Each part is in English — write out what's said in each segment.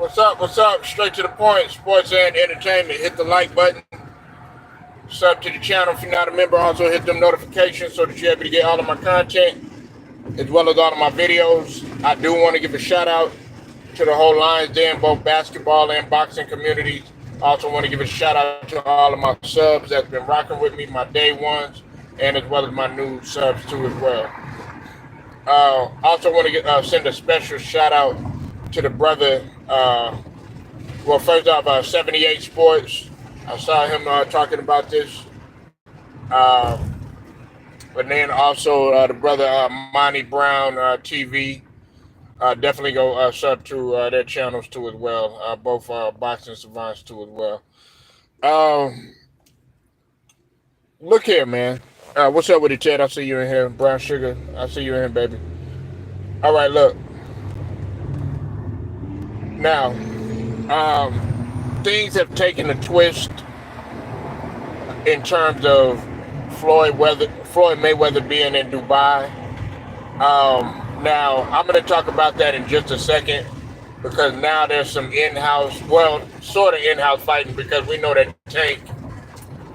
What's up? What's up? Straight to the point. Sports and entertainment. Hit the like button. Sub to the channel if you're not a member. Also hit them notifications so that you're able to get all of my content as well as all of my videos. I do want to give a shout out to the whole Lions Den, both basketball and boxing communities. I also want to give a shout out to all of my subs that's been rocking with me, my day ones, and as well as my new subs too as well. Also want to send a special shout out to the brother. Well, first off, 78 Sports. I saw him talking about this. But then also the brother Monty Brown TV. Definitely go sub to their channels too as well. Both boxing savants too as well. Look here, man. What's up with it, Ted? I see you in here. Brown Sugar, I see you in here, baby. All right, look. Now, things have taken a twist in terms of Floyd Mayweather being in Dubai. Now, I'm going to talk about that in just a second because now there's some sort of in-house fighting because we know that Tank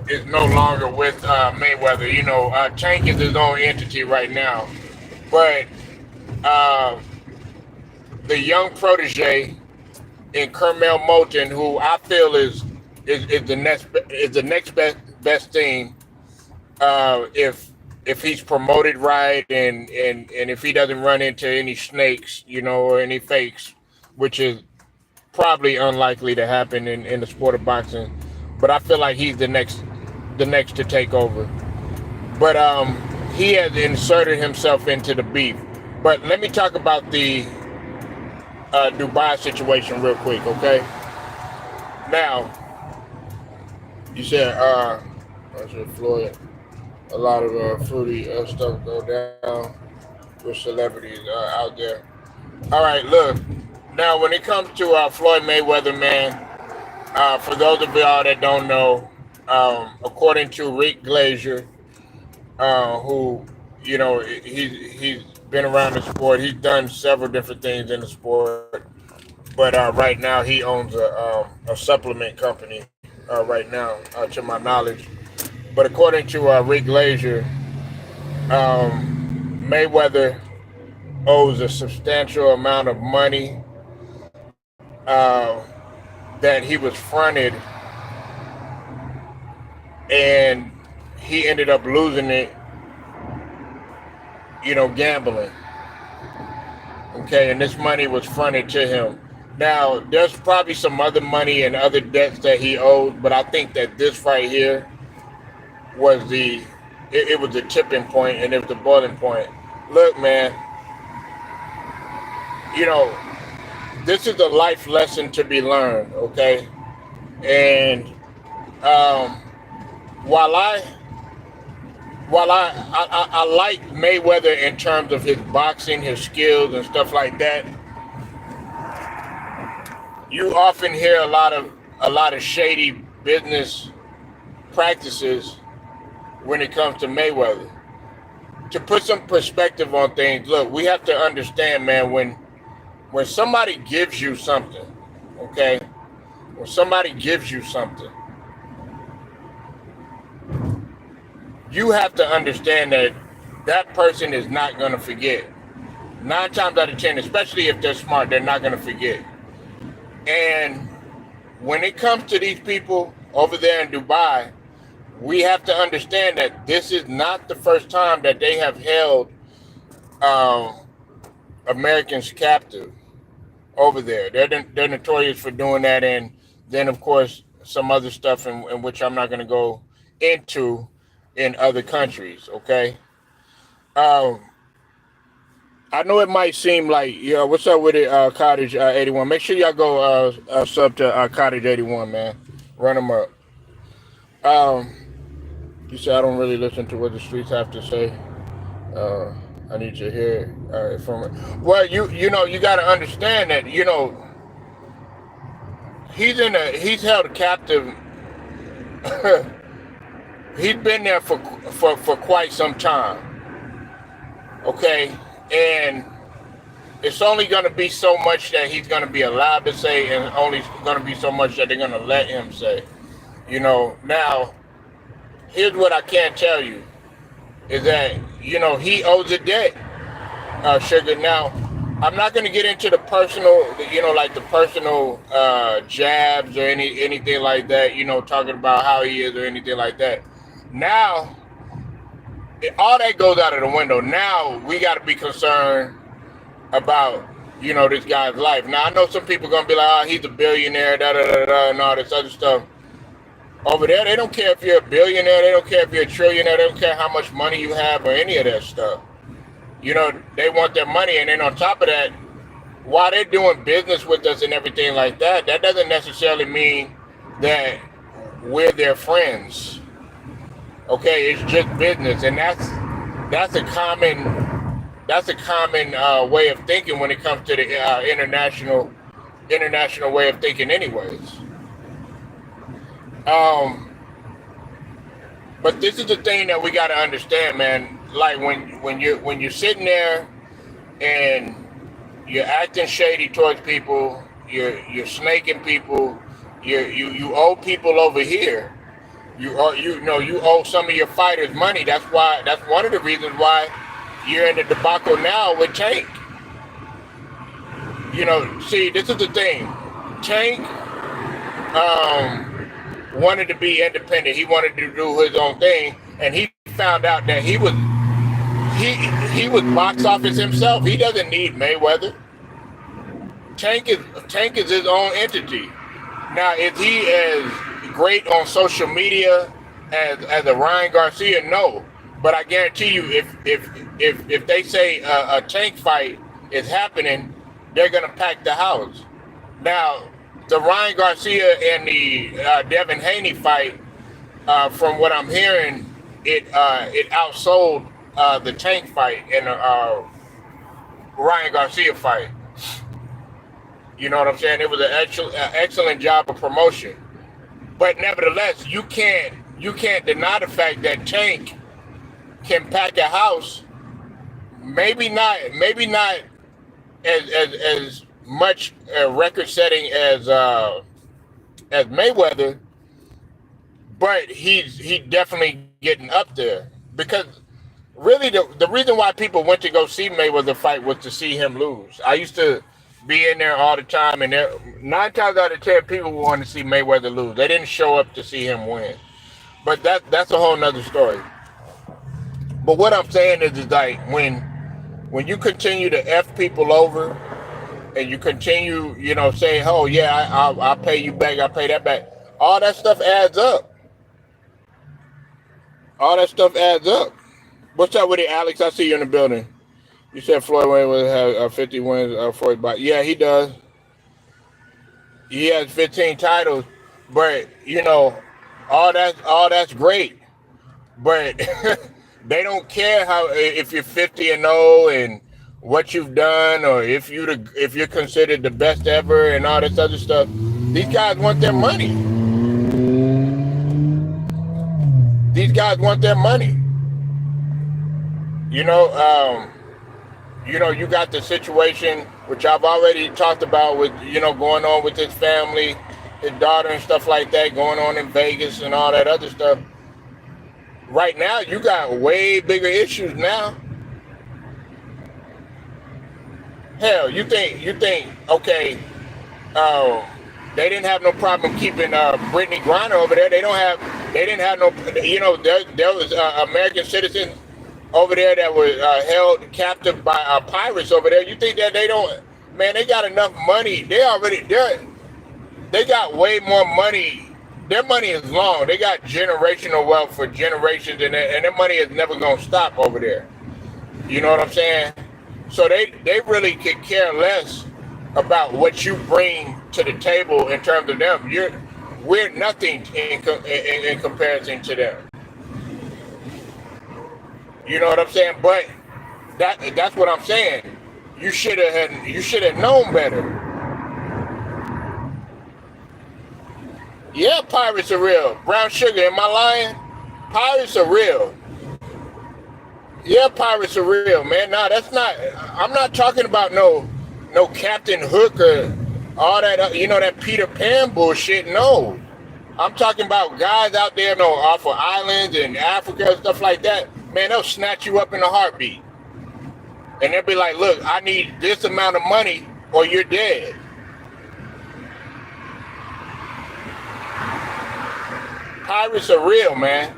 is no longer with Mayweather. You know, Tank is his own entity right now. But the young protege in Kermel Moton, who I feel is the next best thing if he's promoted right and if he doesn't run into any snakes, you know, or any fakes, which is probably unlikely to happen in the sport of boxing. But I feel like he's the next to take over. But he has inserted himself into the beef. But let me talk about the Dubai situation real quick, okay? Now, you said I said Floyd. A lot of fruity stuff go down with celebrities out there. All right, look. Now, when it comes to Floyd Mayweather, man, for those of y'all that don't know, according to Rick Glazier, who, you know, he's been around the sport. He's done several different things in the sport, but right now he owns a supplement company right now, to my knowledge. But according to Rick Glazier, Mayweather owes a substantial amount of money that he was fronted, and he ended up losing it, you know, gambling. Okay, and this money was fronted to him. Now, there's probably some other money and other debts that he owed, but I think that this right here was it was the tipping point and it was the boiling point. Look, man, you know, this is a life lesson to be learned, okay? And while I like Mayweather in terms of his boxing, his skills and stuff like that, you often hear a lot of shady business practices when it comes to Mayweather. To put some perspective on things, look, we have to understand, man, when somebody gives you something, okay? When somebody gives you something, you have to understand that that person is not going to forget. 9 times out of 10, especially if they're smart, they're not going to forget. And when it comes to these people over there in Dubai, we have to understand that this is not the first time that they have held Americans captive over there. They're notorious for doing that, and then of course some other stuff in which I'm not going to go into in other countries. Okay, I know it might seem like, yeah, what's up with it, Cottage 81? Make sure y'all go sub to Cottage 81, man. Run them up. You said I don't really listen to what the streets have to say. I need to hear it from it. Well, you know, you got to understand that, you know, he's held captive. He's been there for quite some time. Okay, and it's only going to be so much that he's going to be allowed to say, and only going to be so much that they're going to let him say. Now, here's what I can tell you is that, he owes a debt, Sugar. Now, I'm not going to get into the personal, like the personal jabs or anything like that, talking about how he is or anything like that. Now, all that goes out of the window. Now, we got to be concerned about, this guy's life. Now, I know some people are going to be like, oh, he's a billionaire, da-da-da-da, and all this other stuff. Over there, they don't care if you're a billionaire. They don't care if you're a trillionaire. They don't care how much money you have or any of that stuff. They want their money. And then on top of that, while they're doing business with us and everything like that, that doesn't necessarily mean that we're their friends. Okay, it's just business. And that's a common way of thinking when it comes to the international way of thinking anyways. But this is the thing that we got to understand, man. Like when you're sitting there and you're acting shady towards people, you're snaking people, you owe people over here. You owe some of your fighters money. That's one of the reasons why you're in the debacle now with Tank. See, this is the thing. Tank wanted to be independent. He wanted to do his own thing, and he found out that he was box office himself. He doesn't need Mayweather. Tank is his own entity. Now, is he as great on social media as a Ryan Garcia? No, but I guarantee you, if they say a Tank fight is happening, they're gonna pack the house. Now, the Ryan Garcia and the Devin Haney fight, from what I'm hearing, it outsold the Tank fight and the Ryan Garcia fight. You know what I'm saying? It was an excellent job of promotion. But nevertheless, you can't deny the fact that Tank can pack a house. Maybe not as much record-setting as Mayweather, but he's definitely getting up there. Because really, the reason why people went to go see Mayweather fight was to see him lose. I used to be in there all the time, and 9 times out of 10 people wanted to see Mayweather lose. They didn't show up to see him win. But that's a whole nother story. But what I'm saying is like when you continue to F people over, and you continue, saying, oh, yeah, I'll pay you back, I'll pay that back. All that stuff adds up. What's up with it, Alex? I see you in the building. You said Floyd Mayweather has 50 wins for his body. Yeah, he does. He has 15 titles. But, all that's great. But they don't care if you're 50-0 and what you've done, or if you're considered the best ever and all this other stuff. These guys want their money. You got the situation which I've already talked about with going on with his family, his daughter and stuff like that, going on in Vegas and all that other stuff. Right now, you got way bigger issues now. Hell, you think, okay, they didn't have no problem keeping Brittany Griner over there. They didn't have no, there was American citizens over there that were held captive by pirates over there. You think that they don't, man, they got enough money. They got way more money. Their money is long. They got generational wealth for generations, and their money is never going to stop over there. You know what I'm saying? So they really could care less about what you bring to the table in terms of them. We're nothing in comparison to them. You know what I'm saying? But that's what I'm saying. You should have known better. Yeah, pirates are real. Brown Sugar, am I lying? Pirates are real. Yeah, pirates are real, man. No, that's not. I'm not talking about no Captain Hook or all that. You know that Peter Pan bullshit. No, I'm talking about guys out there, no, off of islands in Africa and stuff like that. Man, they'll snatch you up in a heartbeat, and they'll be like, "Look, I need this amount of money, or you're dead." Pirates are real, man.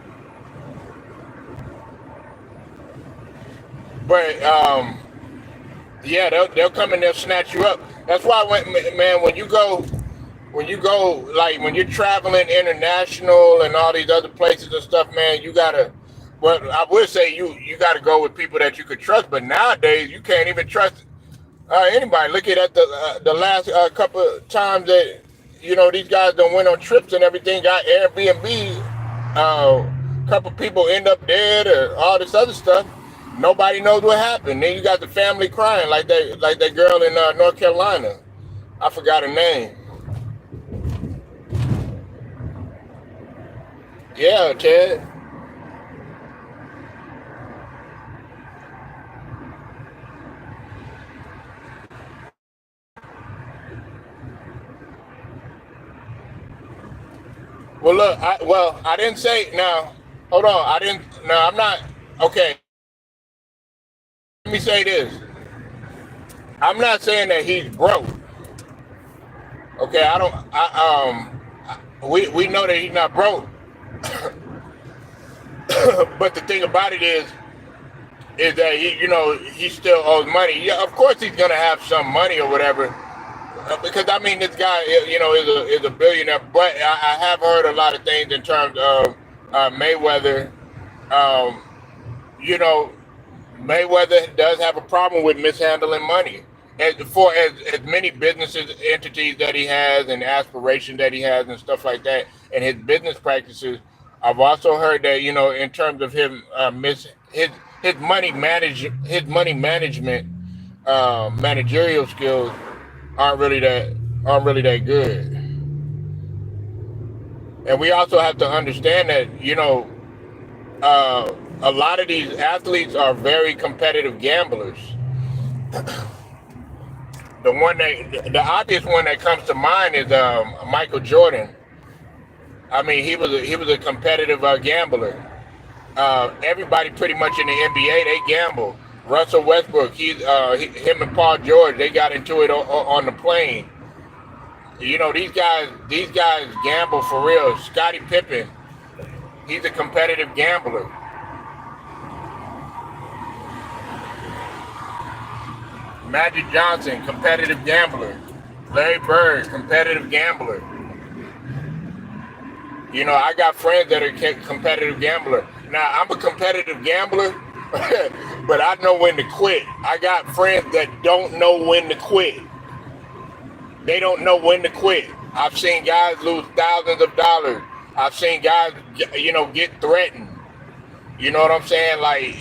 But yeah, they'll come and they'll snatch you up. That's why, man, when you go, like when you're traveling international and all these other places and stuff, man, you gotta. Well, I would say you gotta go with people that you could trust. But nowadays, you can't even trust anybody. Look at the last couple of times that these guys don't went on trips and everything. Got Airbnb. A couple people end up dead or all this other stuff. Nobody knows what happened. Then you got the family crying like that girl in North Carolina. I forgot her name. Yeah, Ted. Well, look. I didn't say. Now, hold on. I didn't. No, I'm not. Okay. Let me say this. I'm not saying that he's broke. Okay. I don't. We know that he's not broke. But the thing about it is that he still owes money. Yeah, of course he's gonna have some money or whatever. Because I mean, this guy, is a billionaire. But I have heard a lot of things in terms of Mayweather. Um, you know, Mayweather does have a problem with mishandling money. As many businesses entities that he has and aspirations that he has and stuff like that, and his business practices, I've also heard that in terms of him his money management managerial skills aren't really that aren't really that good. And we also have to understand that a lot of these athletes are very competitive gamblers. The obvious one that comes to mind is Michael Jordan. I mean, he was a competitive gambler. Everybody pretty much in the NBA they gamble. Russell Westbrook, him and Paul George, they got into it on the plane. These guys gamble for real. Scottie Pippen, he's a competitive gambler. Magic Johnson, competitive gambler. Larry Bird, competitive gambler. I got friends that are competitive gambler. Now, I'm a competitive gambler, but I know when to quit. I got friends that don't know when to quit. They don't know when to quit. I've seen guys lose thousands of dollars. I've seen guys, get threatened. You know what I'm saying? Like,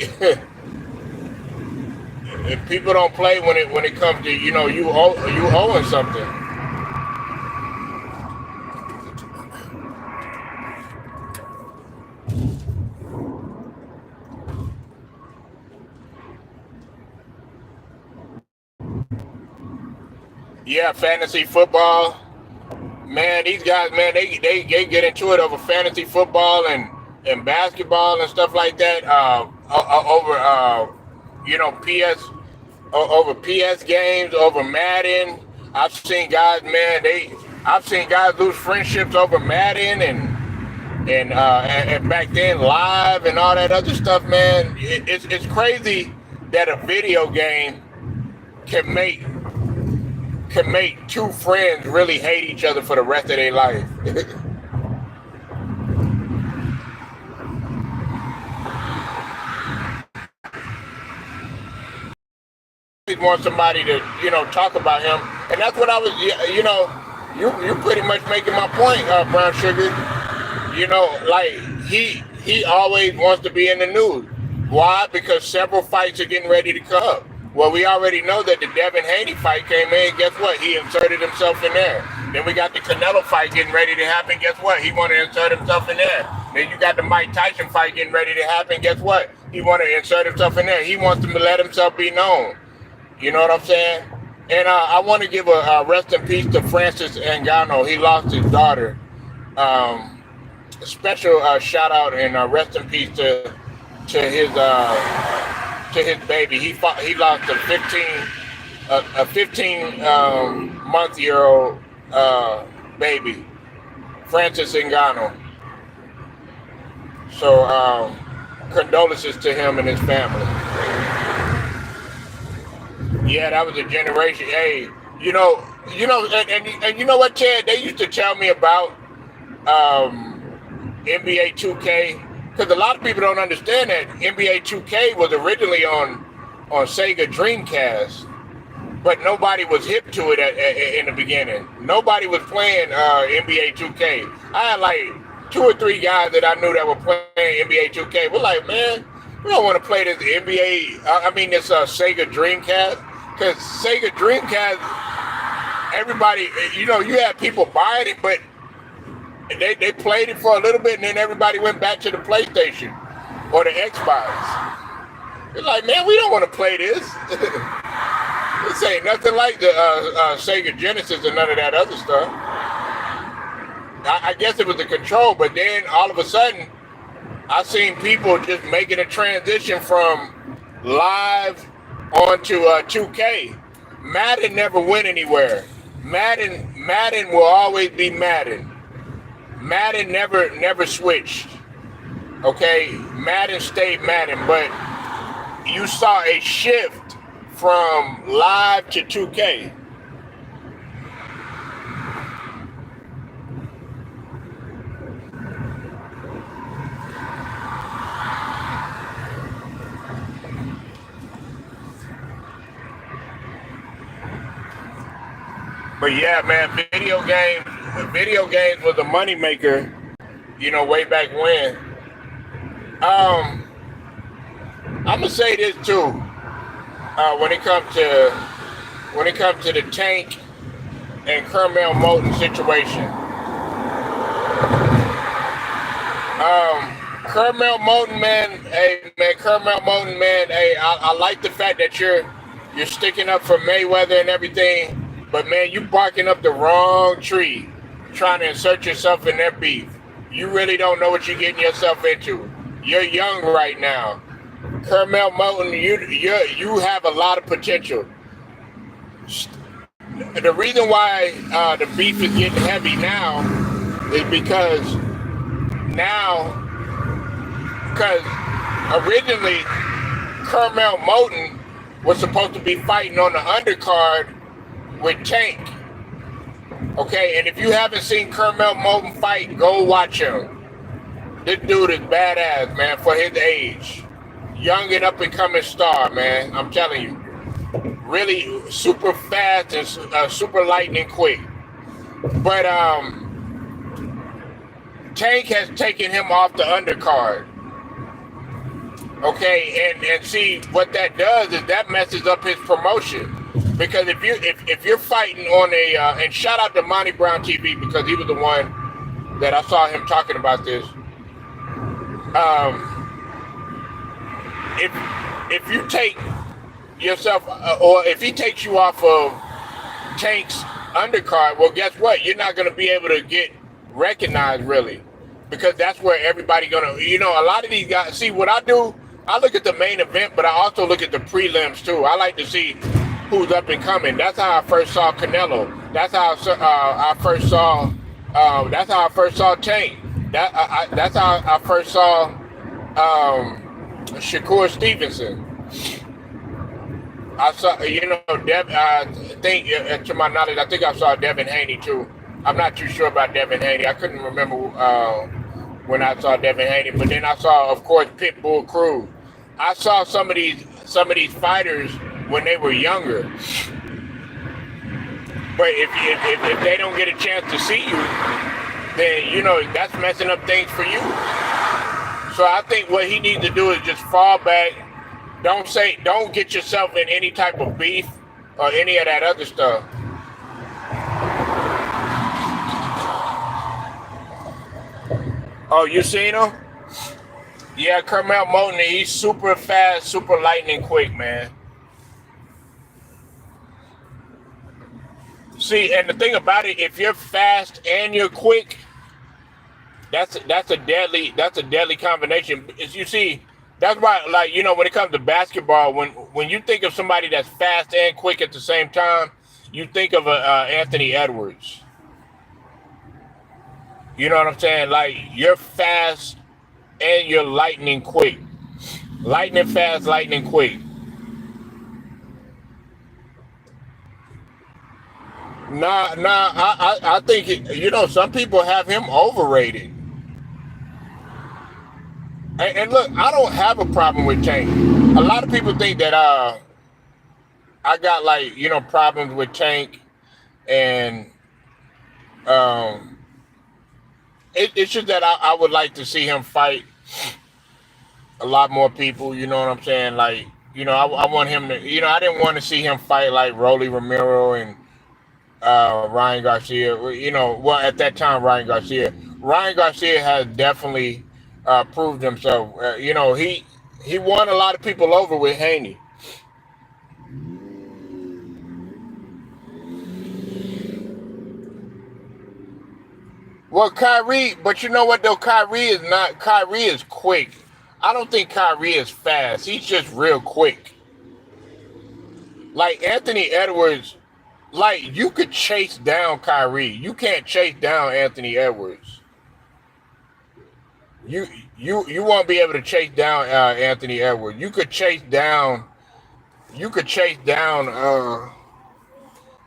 if people don't play when it comes to you owing something. Yeah, fantasy football. Man, these guys, man, they get into it over fantasy football and basketball and stuff like that. Over PS over PS games, over Madden. I've seen guys lose friendships over Madden and back then live and all that other stuff, man. It's crazy that a video game can make two friends really hate each other for the rest of their life. He wants somebody to talk about him, and that's what I was. You pretty much making my point, Brown Sugar. Like he always wants to be in the news. Why? Because several fights are getting ready to come up. Well, we already know that the Devin Haney fight came in. Guess what? He inserted himself in there. Then we got the Canelo fight getting ready to happen. Guess what? He wanted to insert himself in there. Then you got the Mike Tyson fight getting ready to happen. Guess what? He want to insert himself in there. He wants to let himself be known. You know what I'm saying? And I want to give a rest in peace to Francis Ngannou. He lost his daughter. A special shout out and rest in peace to his baby. He lost a 15 month year old baby, Francis Ngannou. So condolences to him and his family. Yeah, that was a generation. Hey, and you know what, Ted? They used to tell me about NBA 2K, because a lot of people don't understand that NBA 2K was originally on Sega Dreamcast, but nobody was hip to it in the beginning. Nobody was playing NBA 2K. I had like 2 or 3 guys that I knew that were playing NBA 2K. We're like, man, we don't want to play this this Sega Dreamcast, because Sega Dreamcast, everybody, you had people buying it, but they played it for a little bit, and then everybody went back to the PlayStation or the Xbox. It's like, man, we don't want to play this. This ain't nothing like the Sega Genesis and none of that other stuff. I guess it was the control, but then all of a sudden, I seen people just making a transition from live onto 2K. Madden never went anywhere. Madden will always be Madden. Madden never switched. Okay, Madden stayed Madden, but you saw a shift from live to 2K. But yeah, man, video games was a moneymaker, way back when. I'm gonna say this too. When it comes to the Tank and Kermel Moton situation. Kermel Moton, man, hey I like the fact that you're sticking up for Mayweather and everything. But man, you barking up the wrong tree, trying to insert yourself in that beef. You really don't know what you're getting yourself into. You're young right now. Kermel Moton, you have a lot of potential. The reason why the beef is getting heavy now is because originally Kermel Moton was supposed to be fighting on the undercard with Tank. Okay, and if you haven't seen Kermel Moton fight, go watch him. This dude is badass, man, for his age. Young and up and coming star, man. I'm telling you. Really super fast and super lightning quick. But Tank has taken him off the undercard. Okay, and see what that does is that messes up his promotion. Because if you're fighting on and shout out to Monty Brown TV, because he was the one that I saw him talking about this. If you take yourself, or if he takes you off of Tank's undercard, well, guess what? You're not going to be able to get recognized really, because that's where everybody gonna. A lot of these guys. See what I do? I look at the main event, but I also look at the prelims too. I like to see who's up and coming. That's how I first saw Canelo. That's how I first saw. That's how I first saw Tank. That's how I first saw Shakur Stevenson. I saw, I think, to my knowledge, I think I saw Devin Haney too. I'm not too sure about Devin Haney. I couldn't remember when I saw Devin Haney, but then I saw, of course, Pitbull Cruz. I saw some of these fighters when they were younger. But if they don't get a chance to see you, then that's messing up things for you. So I think what he needs to do is just fall back. Don't get yourself in any type of beef or any of that other stuff. Oh, you seen him? Yeah, Kermel Moton, he's super fast, super lightning quick, man. See, and the thing about it, if you're fast and you're quick, that's a deadly combination. As you see, that's why, like, when it comes to basketball, when you think of somebody that's fast and quick at the same time, you think of Anthony Edwards. You know what I'm saying? Like, you're fast and you're lightning quick, lightning fast, lightning quick. Nah. I think some people have him overrated. And look, I don't have a problem with Tank. A lot of people think that I got, like, problems with Tank, and um it's just that I would like to see him fight a lot more people. You know what I'm saying? Like, I want him to. I didn't want to see him fight like Rolly Romero and Ryan Garcia. Well, at that time, Ryan Garcia. Ryan Garcia has definitely proved himself. He won a lot of people over with Haney. Well, Kyrie, but you know what though? Kyrie is not. Kyrie is quick. I don't think Kyrie is fast. He's just real quick. Like Anthony Edwards, like, you could chase down Kyrie. You can't chase down Anthony Edwards. You you won't be able to chase down Anthony Edwards. You could chase down. You could chase down.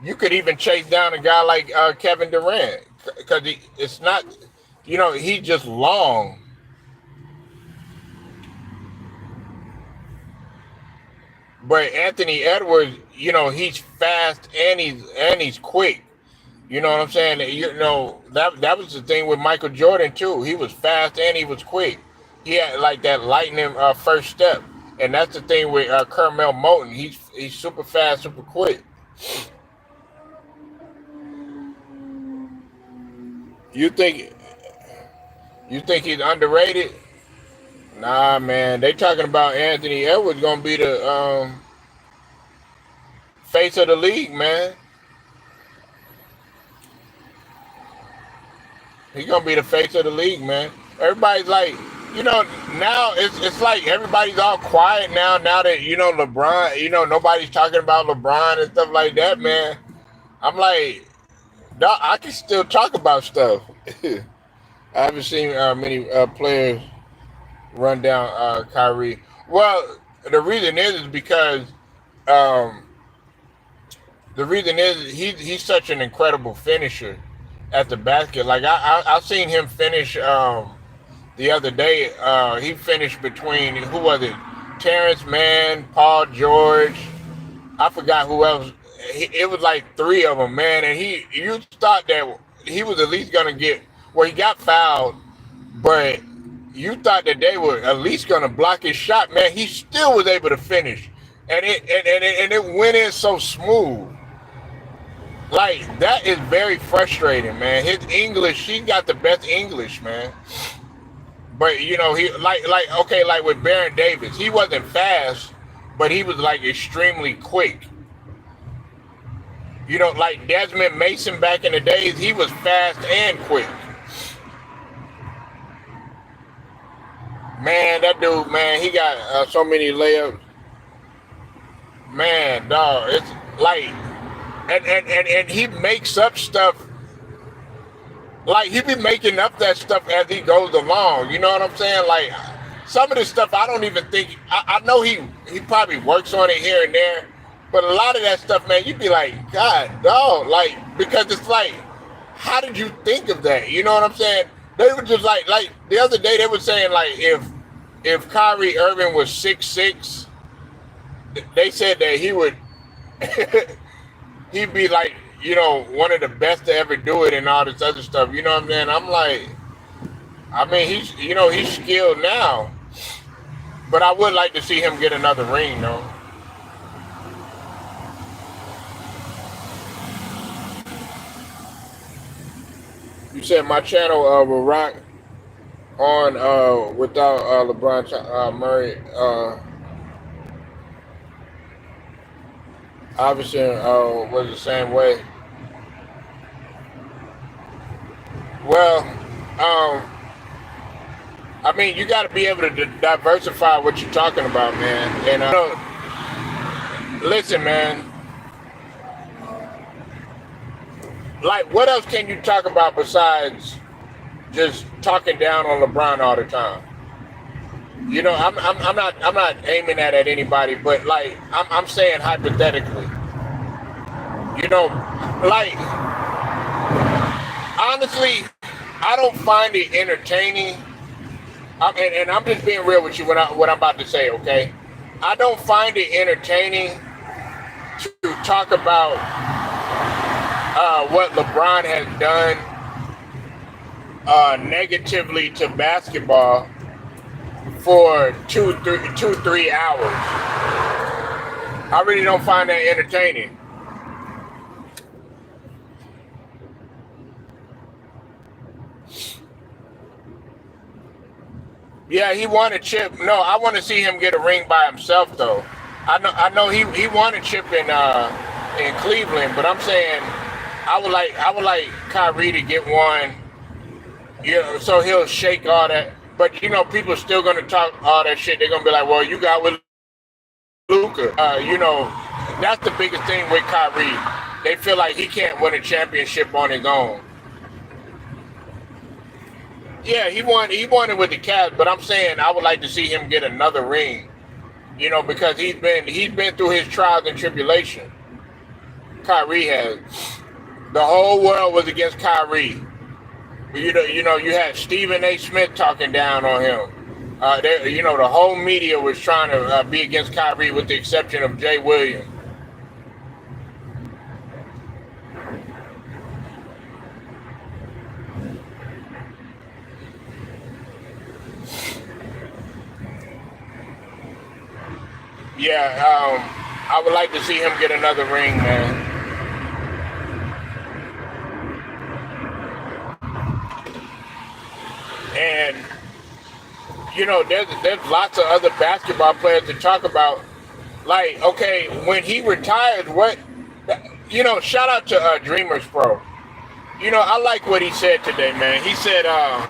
You could even chase down a guy like Kevin Durant, because it's not. He's just long. But Anthony Edwards, he's fast and he's quick. You know what I'm saying? That was the thing with Michael Jordan too. He was fast and he was quick. He had like that lightning first step, and that's the thing with Kermel Moton. He's super fast, super quick. You think you think he's underrated? Nah, man. They talking about Anthony Edwards gonna be the face of the league, man. He's gonna be the face of the league, man. Everybody's like, now it's like everybody's all quiet now. Now that LeBron, nobody's talking about LeBron and stuff like that, man. I'm like, dawg, I can still talk about stuff. I haven't seen many players run down Kyrie. Well, the reason is because um, the reason is he's such an incredible finisher at the basket. Like I seen him finish the other day. He finished between, who was it? Terrence Mann, Paul George. I forgot who else. It was like three of them, man. And you thought that he was at least gonna get. Well, he got fouled, but you thought that they were at least gonna block his shot, man. He still was able to finish, and it went in so smooth. Like, that is very frustrating, man. His English, he got the best English, man. But he like okay, like with Baron Davis, he wasn't fast, but he was like extremely quick. Like Desmond Mason back in the days, he was fast and quick. Man, that dude, man, he got so many layups. Man, dog, it's like, and he makes up stuff. Like, he be making up that stuff as he goes along. You know what I'm saying? Like, some of this stuff I don't even think. I know he probably works on it here and there, but a lot of that stuff, man, you'd be like, God, dog, like, because it's like, how did you think of that? You know what I'm saying? They were just like the other day they were saying, like, if Kyrie Irving was 6'6", they said that he would he'd be like, one of the best to ever do it and all this other stuff. You know what I'm saying? I'm like, I mean, he's skilled now, but I would like to see him get another ring, though. You said my channel will rock. on without Murray. Obviously, was the same way. Well, I mean, you got to be able to diversify what you're talking about, man. And listen, man. Like, what else can you talk about besides just talking down on LeBron all the time? I'm not aiming that at anybody, but like, I'm saying hypothetically. You know, like, honestly, I don't find it entertaining. And I'm just being real with you what I'm about to say, okay? I don't find it entertaining to talk about what LeBron has done negatively to basketball for 3 hours. I really don't find that entertaining. Yeah, he won a chip. No, I want to see him get a ring by himself, though. I know he won a chip in Cleveland, but I'm saying I would like Kyrie to get one. So he'll shake all that. But people are still gonna talk all that shit. They're gonna be like, well, you got with Luka. That's the biggest thing with Kyrie. They feel like he can't win a championship on his own. Yeah, he won it with the Cavs, but I'm saying I would like to see him get another ring. Because he's been through his trials and tribulation. Kyrie has. The whole world was against Kyrie. You had Stephen A. Smith talking down on him. The whole media was trying to be against Kyrie, with the exception of Jay Williams. Yeah, I would like to see him get another ring, man. And there's lots of other basketball players to talk about. Like, okay, when he retired, what? Shout out to Dreamers Pro. I like what he said today, man. He said, a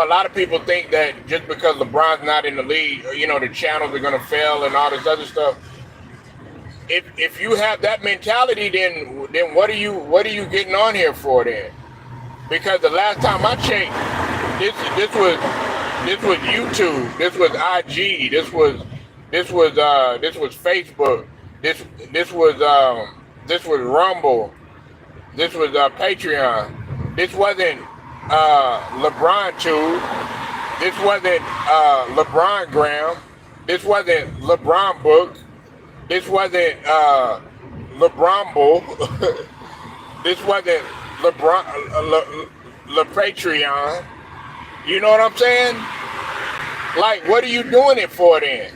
lot of people think that just because LeBron's not in the league, the channels are gonna fail and all this other stuff. If you have that mentality, then what are you getting on here for then? Because the last time I checked, this was YouTube, this was IG, this was Facebook, this was Rumble, this was Patreon. This wasn't LeBron Tube. This wasn't LeBron Graham. This wasn't LeBron Book. This wasn't LeBron Bull. This wasn't LeBron Le Patreon. You know what I'm saying? Like, what are you doing it for then?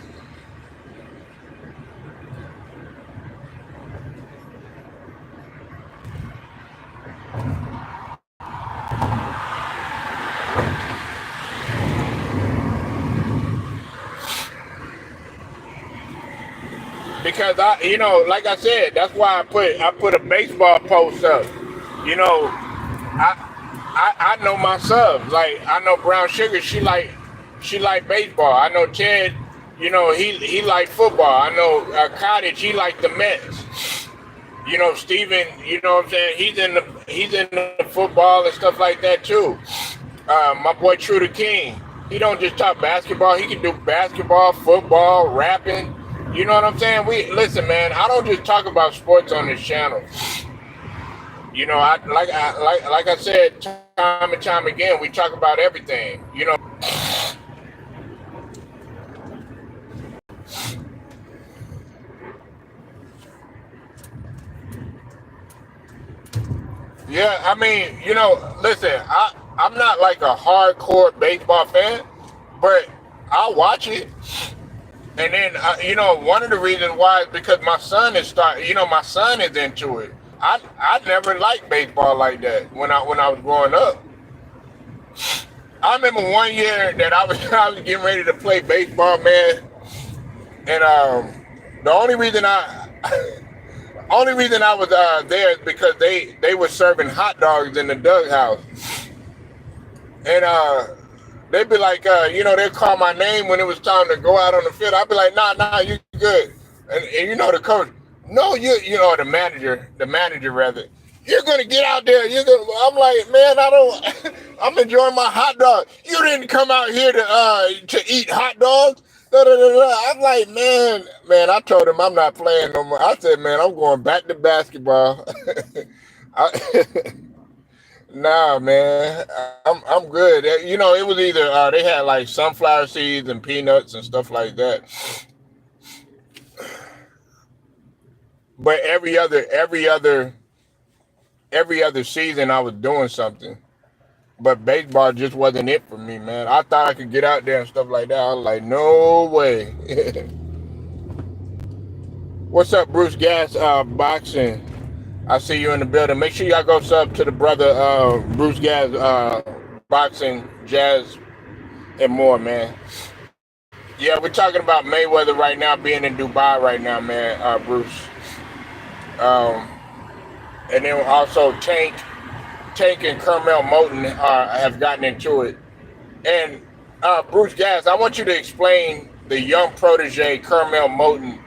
Because like I said, that's why I put a baseball post up. I know my subs. Like, I know Brown Sugar, she like baseball. I know Ted, he like football. I know Cottage, he like the Mets. Steven, you know what I'm saying? He's in the football and stuff like that too. My boy True the King, he don't just talk basketball. He can do basketball, football, rapping. You know what I'm saying? Listen, man. I don't just talk about sports on this channel. Like I said time and time again, we talk about everything. Yeah, I mean, listen, I'm not like a hardcore baseball fan, but I'll watch it. And then, one of the reasons why is because my son is into it. I never liked baseball like that when I was growing up. I remember one year that I was I was getting ready to play baseball, man, and the only reason I only reason I was there is because they were serving hot dogs in the dughouse, and they'd be like, they'd call my name when it was time to go out on the field. I'd be like, nah, you good, and the coach, no, the manager rather. You're gonna get out there. I'm like, man, I don't. I'm enjoying my hot dog. You didn't come out here to eat hot dogs. Da, da, da, da. I'm like, man. I told him I'm not playing no more. I said, man, I'm going back to basketball. I, nah, man, I'm good. It was either they had like sunflower seeds and peanuts and stuff like that. But every other season I was doing something. But baseball just wasn't it for me, man. I thought I could get out there and stuff like that. I was like, no way. What's up, Bruce Gas Boxing? I see you in the building. Make sure y'all go sub to the brother Bruce Gas Boxing, Jazz, and more, man. Yeah, we're talking about Mayweather right now, being in Dubai right now, man, Bruce. And then also Tank and Kermel Moton have gotten into it. And Bruce Gas, I want you to explain the young protege Kermel Moton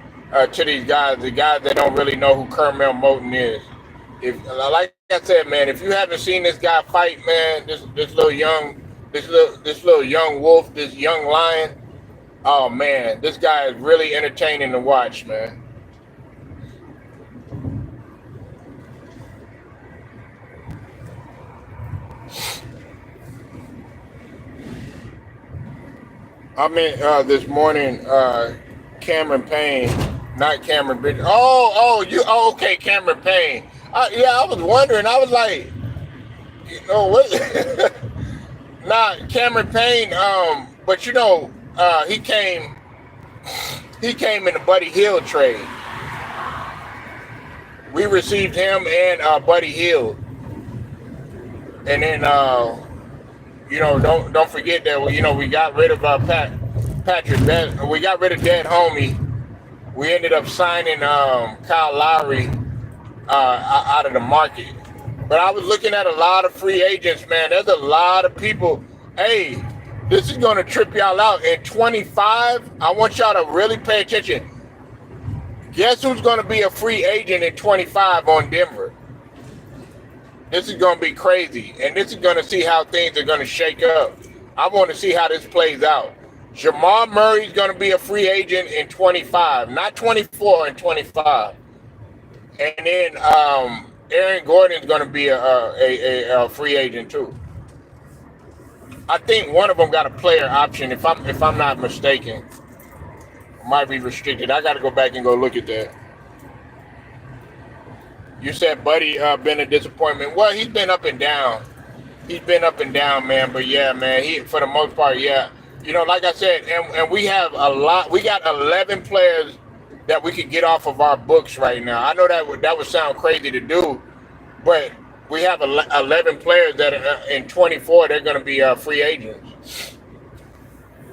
to these guys, the guys that don't really know who Kermel Moton is. If, like I said, man, if you haven't seen this guy fight, man, this little young wolf, this young lion, oh man, this guy is really entertaining to watch, man. I mean, this morning, Cameron Payne, not Cameron Bridges. Okay, Cameron Payne. I was wondering. I was like, what? Nah, Cameron Payne. But he came in the Buddy Hield trade. We received him and Buddy Hield, and then don't forget that we got rid of Patrick. We got rid of Dead Homie. We ended up signing Kyle Lowry out of the market. But I was looking at a lot of free agents, man. There's a lot of people. Hey, this is going to trip y'all out. In 25, I want y'all to really pay attention. Guess who's going to be a free agent in 25 on Denver? This is going to be crazy. And this is going to see how things are going to shake up. I want to see how this plays out. Jamal Murray's going to be a free agent in 25, not 24, in 25. And then Aaron Gordon's going to be a free agent too. I think one of them got a player option, if I'm not mistaken. Might be restricted. I got to go back and go look at that. You said Buddy been a disappointment. Well, he's been up and down. He's been up and down, man. But yeah, man, he for the most part, yeah. Like I said, and we have a lot. We got 11 players that we could get off of our books right now. I know that would sound crazy to do, but we have 11 players that are in 24. They're going to be free agents.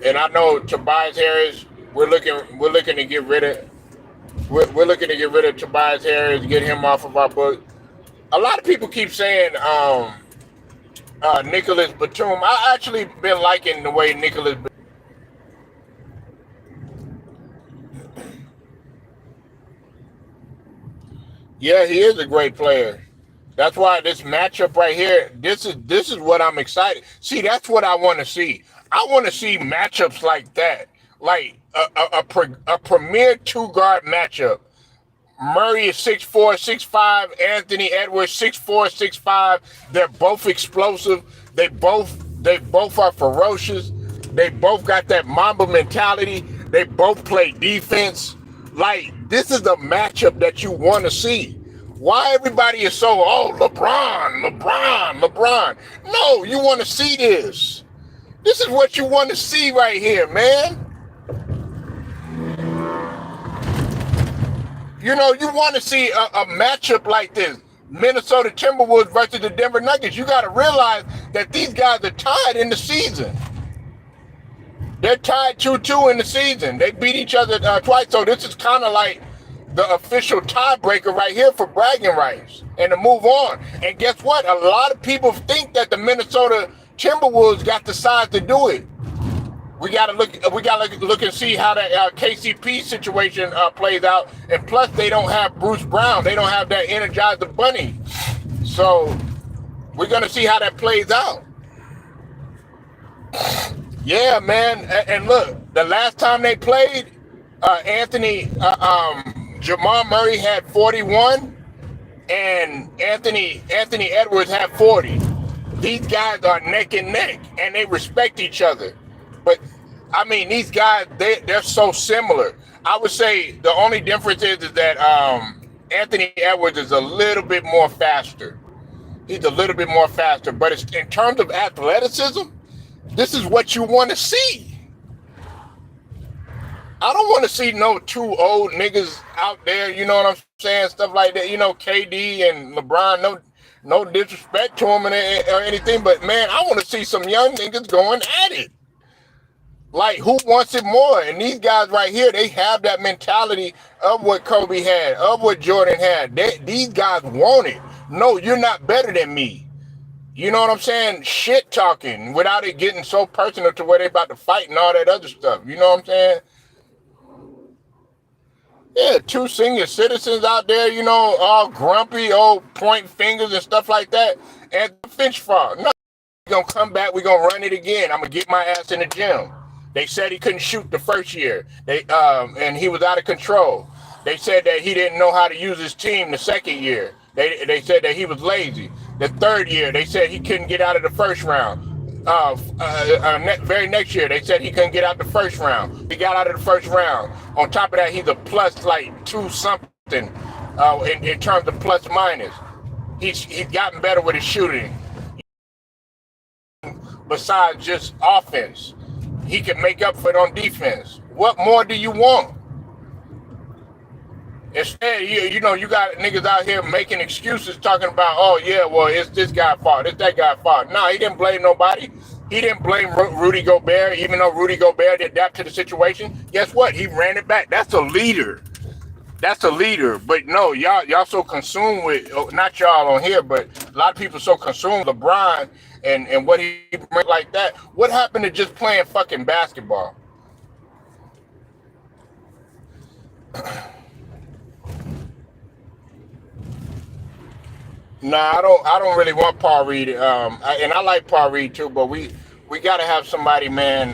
And I know Tobias Harris. We're looking to get rid of. We're looking to get rid of Tobias Harris, get him off of our book. A lot of people keep saying Nicholas Batum. I actually been liking the way Nicholas. Yeah, he is a great player. That's why this matchup right here. This is what I'm excited. See, that's what I want to see. I want to see matchups like that, like a premier two-guard matchup. Murray is 6'4", 6'5". Anthony Edwards 6'4", 6'5". They're both explosive. They both are ferocious. They both got that Mamba mentality. They both play defense. Like, this is the matchup that you want to see. Why everybody is so, LeBron. No, you want to see this. This is what you want to see right here, man. You want to see a matchup like this. Minnesota Timberwolves versus the Denver Nuggets. You got to realize that these guys are tied in the season. They're tied 2-2 in the season. They beat each other twice. So this is kind of like the official tiebreaker right here for bragging rights and to move on. And guess what? A lot of people think that the Minnesota Timberwolves got the size to do it. We gotta look and see how that KCP situation plays out. And plus, they don't have Bruce Brown. They don't have that Energizer Bunny. So we're gonna see how that plays out. Yeah, man. And look, the last time they played, Jamal Murray had 41, and Anthony Edwards had 40. These guys are neck and neck, and they respect each other. But I mean, these guys, they're so similar. I would say the only difference is that Anthony Edwards is a little bit more faster. He's a little bit more faster. But it's, in terms of athleticism, this is what you want to see. I don't want to see no two old niggas out there, you know what I'm saying? Stuff like that. You know, KD and LeBron, no disrespect to them or anything, but man, I want to see some young niggas going at it. Like, who wants it more? And these guys right here, they have that mentality of what Kobe had, of what Jordan had. These guys want it. No, you're not better than me. You know what I'm saying? Shit talking without it getting so personal to where they about to fight and all that other stuff. You know what I'm saying? Yeah, two senior citizens out there, you know, all grumpy, old point fingers and stuff like that. And Finch fought. No, we're going to come back. We're going to run it again. I'm going to get my ass in the gym. They said he couldn't shoot the first year, and he was out of control. They said that he didn't know how to use his team the second year. They said that he was lazy. The third year, they said he couldn't get out of the first round. Very next year, they said he couldn't get out the first round. He got out of the first round. On top of that, he's a plus like 2 something in terms of plus minus. He's gotten better with his shooting. Besides just offense, he can make up for it on defense. What more do you want? Instead, you know, you got niggas out here making excuses talking about, oh yeah, well, it's this guy's fault, it's that guy's fault. No, he didn't blame nobody. He didn't blame Rudy Gobert, even though Rudy Gobert did adapt to the situation. Guess what? He ran it back. That's a leader. That's a leader. But no, y'all so consumed with, not y'all on here, but a lot of people so consumed with LeBron and what he brings like that. What happened to just playing fucking basketball? Nah, I don't really want Paul Reed. And I like Paul Reed too, but we got to have somebody, man.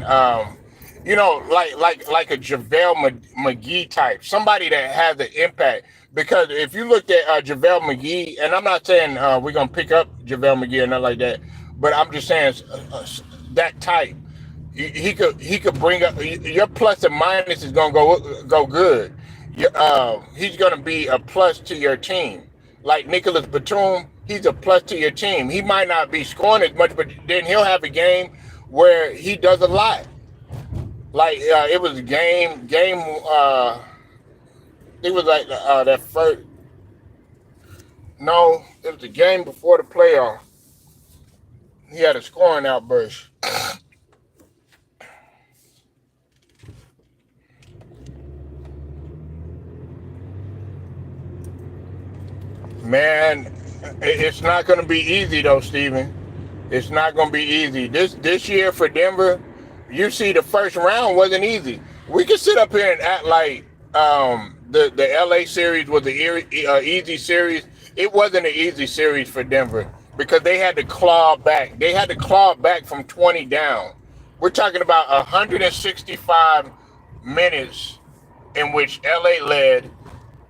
You know, like a JaVale McGee type, somebody that has an impact. Because if you looked at JaVale McGee, and I'm not saying we're gonna pick up JaVale McGee or nothing like that, but I'm just saying that type. He could bring up your plus and minus is gonna go good. He's gonna be a plus to your team. Like Nicholas Batum, he's a plus to your team. He might not be scoring as much, but then he'll have a game where he does a lot. Like it was a game. It was like that first. No, it was the game before the playoff. He had a scoring outburst. Man, it's not going to be easy though, Steven. It's not going to be easy. This year for Denver, you see the first round wasn't easy. We can sit up here and act like the LA series was an easy series. It wasn't an easy series for Denver because they had to claw back. They had to claw back from 20 down. We're talking about 165 minutes in which LA led,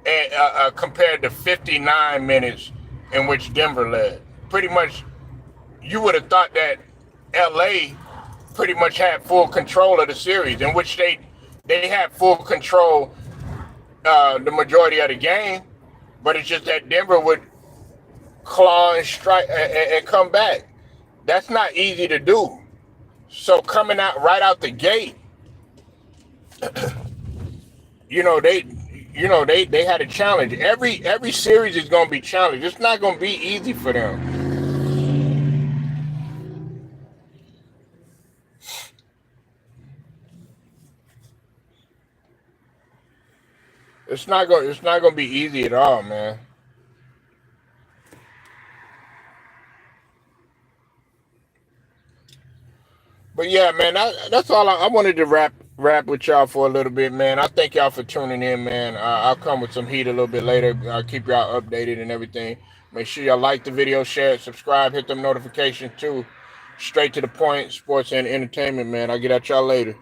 and compared to 59 minutes in which Denver led. Pretty much, you would have thought that LA pretty much had full control of the series, in which they had full control the majority of the game, but it's just that Denver would claw and strike and come back. That's not easy to do. So coming out right out the gate, you know, you know, they had a challenge. Every series is gonna be challenged. It's not gonna be easy for them. It's not gonna be easy at all, man. But yeah, man, that's all I wanted to wrap with y'all for a little bit, man. I thank y'all for tuning in, man. I'll come with some heat a little bit later. I'll keep y'all updated and everything. Make sure y'all like the video, share it, subscribe, hit them notifications too. Straight to the point, sports and entertainment, man. I'll get at y'all later.